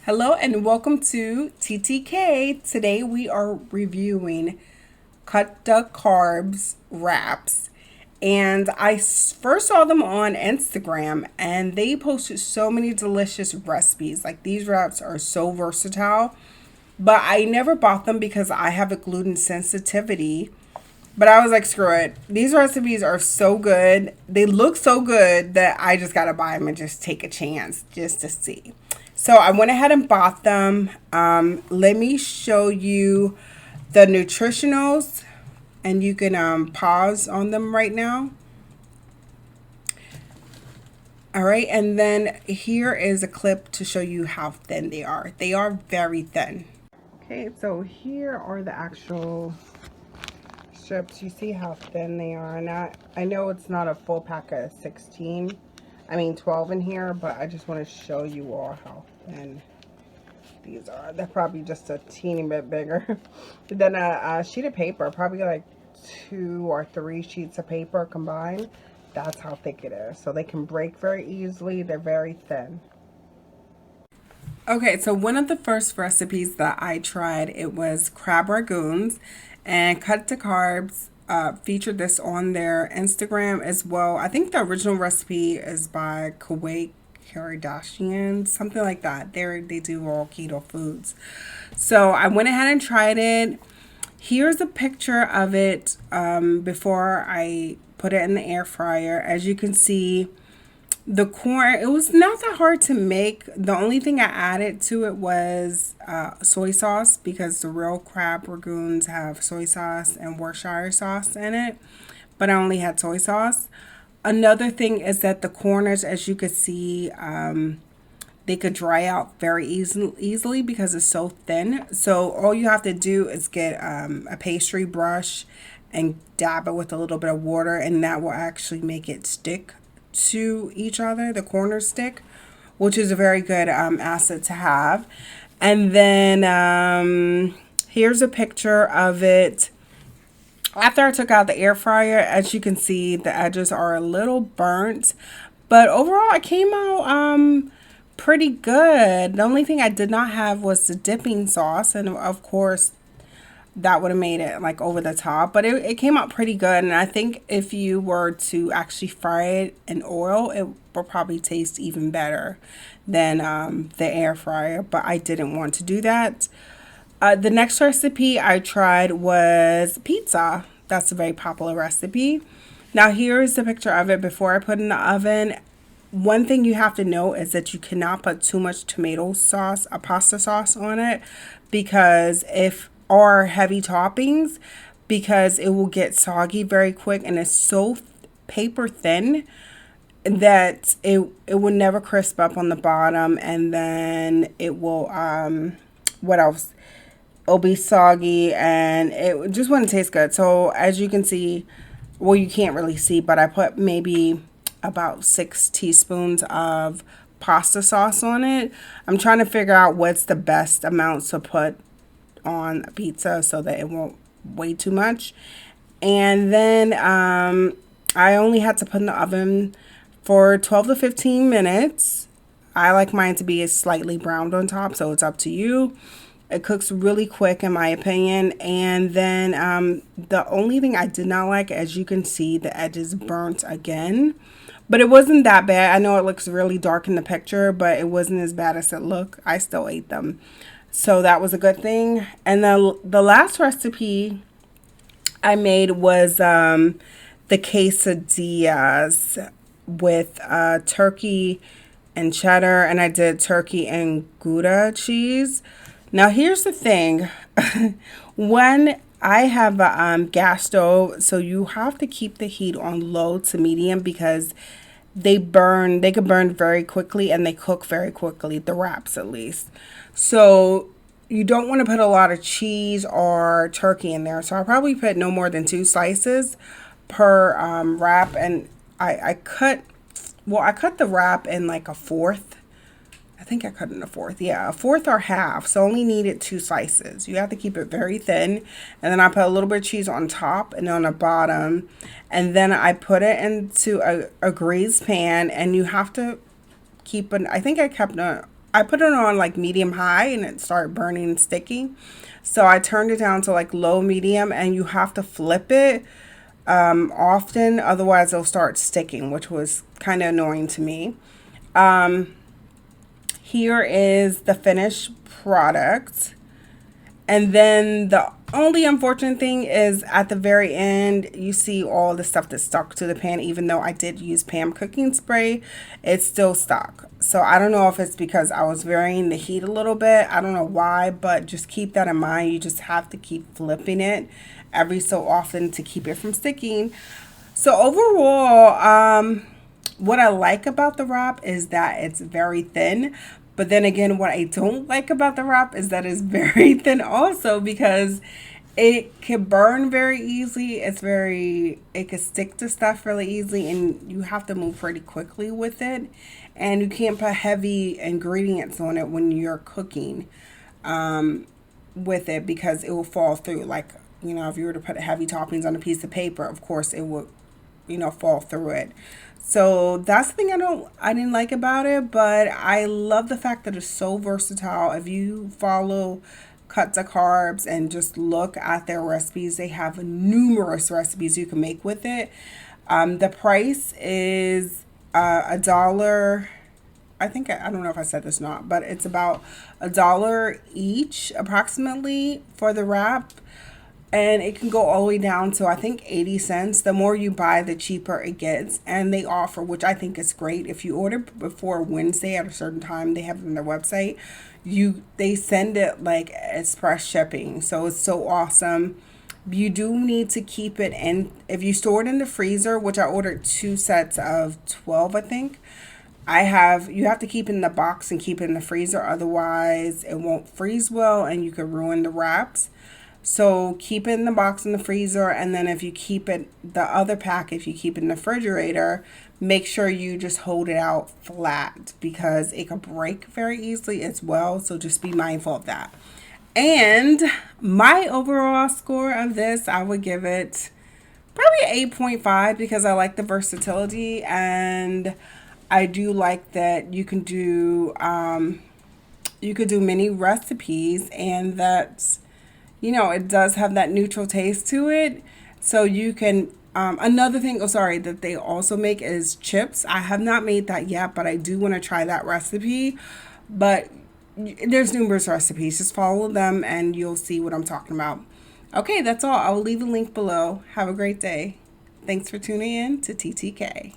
Hello and welcome to TTK. Today we are reviewing Cut the Carbs wraps. And first saw them on Instagram and they posted so many delicious recipes. Like these wraps are so versatile. But I never bought them because I have a gluten sensitivity. But I was like, screw it. These recipes are so good. They look so good that I just got to buy them and just take a chance just to see. So I went ahead and bought them. Let me show you the nutritionals, and you can pause on them right now. All right, and then here is a clip to show you how thin they are. They are very thin. Okay, so here are the actual strips. You see how thin they are. And I know it's not a full pack of 12 in here, but I just want to show you all how thin these are. They're probably just a teeny bit bigger than a sheet of paper, probably like 2 or 3 sheets of paper combined. That's how thick it is. So they can break very easily. They're very thin. Okay, so one of the first recipes that I tried, it was crab ragoons, and Cut to Carbs featured this on their Instagram as well. I think the original recipe is by Kuwait Kardashian, something like that. They do all keto foods. So I went ahead and tried it. Here's a picture of it before I put it in the air fryer. As you can see, the corn, it was not that hard to make. The only thing I added to it was soy sauce, because the real crab ragoons have soy sauce and Worcestershire sauce in it, but I only had soy sauce. Another thing is that the corners, as you could see, they could dry out very easily because it's so thin. So all you have to do is get a pastry brush and dab it with a little bit of water, and that will actually make it stick to each other, the corners stick, which is a very good asset to have. And then here's a picture of it after I took out the air fryer. As you can see, the edges are a little burnt, but overall it came out pretty good. The only thing I did not have was the dipping sauce, and of course that would have made it like over the top, but it came out pretty good. And I think if you were to actually fry it in oil, it will probably taste even better than the air fryer, but I didn't want to do that. The next recipe I tried was pizza. That's a very popular recipe. Now here's the picture of it before I put it in the oven. One thing you have to know is that you cannot put too much tomato sauce, a pasta sauce on it, because if or heavy toppings, because it will get soggy very quick, and it's so paper thin that it will never crisp up on the bottom, and then it will what else, it'll be soggy and it just wouldn't taste good. So as you can see, well, you can't really see, but I put maybe about 6 teaspoons of pasta sauce on it. I'm trying to figure out what's the best amount to put on a pizza so that it won't weigh too much. And then I only had to put in the oven for 12 to 15 minutes. I like mine to be slightly browned on top, so it's up to you. It cooks really quick in my opinion. And then the only thing I did not like, as you can see, the edges burnt again. But it wasn't that bad. I know it looks really dark in the picture, but it wasn't as bad as it looked. I still ate them. So that was a good thing. And then the last recipe I made was the quesadillas with turkey and cheddar. And I did turkey and Gouda cheese. Now here's the thing. When I have a gas stove, so you have to keep the heat on low to medium, because they can burn very quickly and they cook very quickly, the wraps at least. So you don't want to put a lot of cheese or turkey in there. So I probably put no more than 2 slices per wrap. And I cut the wrap in like a fourth. I think I cut in a fourth. Yeah, a fourth or half. So only needed 2 slices. You have to keep it very thin. And then I put a little bit of cheese on top and on the bottom. And then I put it into a greased pan. And you have to keep I think I kept I put it on like medium high and it started burning and sticking. So I turned it down to like low medium, and you have to flip it often, otherwise it'll start sticking, which was kind of annoying to me. Here is the finished product. And then the only unfortunate thing is at the very end, you see all the stuff that stuck to the pan. Even though I did use Pam cooking spray, it's still stuck. So I don't know if it's because I was varying the heat a little bit. I don't know why, but just keep that in mind. You just have to keep flipping it every so often to keep it from sticking. So overall, what I like about the wrap is that it's very thin. But then again, what I don't like about the wrap is that it's very thin also, because it can burn very easily. It can stick to stuff really easily, and you have to move pretty quickly with it. And you can't put heavy ingredients on it when you're cooking with it, because it will fall through. Like, if you were to put heavy toppings on a piece of paper, of course it would, fall through it. So that's the thing I didn't like about it, but I love the fact that it's so versatile. If you follow Cut to Carbs and just look at their recipes, they have numerous recipes you can make with it. The price is $1. I don't know if I said this or not, but it's about $1 each approximately for the wrap. And it can go all the way down to, I think, 80 cents. The more you buy, the cheaper it gets. And they offer, which I think is great, if you order before Wednesday at a certain time, they have it on their website, they send it like express shipping. So it's so awesome. You do need to keep it in, if you store it in the freezer, which I ordered 2 sets of 12, I think. You have to keep it in the box and keep it in the freezer. Otherwise, it won't freeze well and you could ruin the wraps. So keep it in the box in the freezer, and then if you keep it, the other pack, if you keep it in the refrigerator, make sure you just hold it out flat, because it can break very easily as well. So just be mindful of that. And my overall score of this, I would give it probably 8.5, because I like the versatility, and I do like that you can do many recipes, and that's, it does have that neutral taste to it. So you can, another thing, that they also make is chips. I have not made that yet, but I do want to try that recipe. But there's numerous recipes. Just follow them and you'll see what I'm talking about. Okay, that's all. I will leave a link below. Have a great day. Thanks for tuning in to TTK.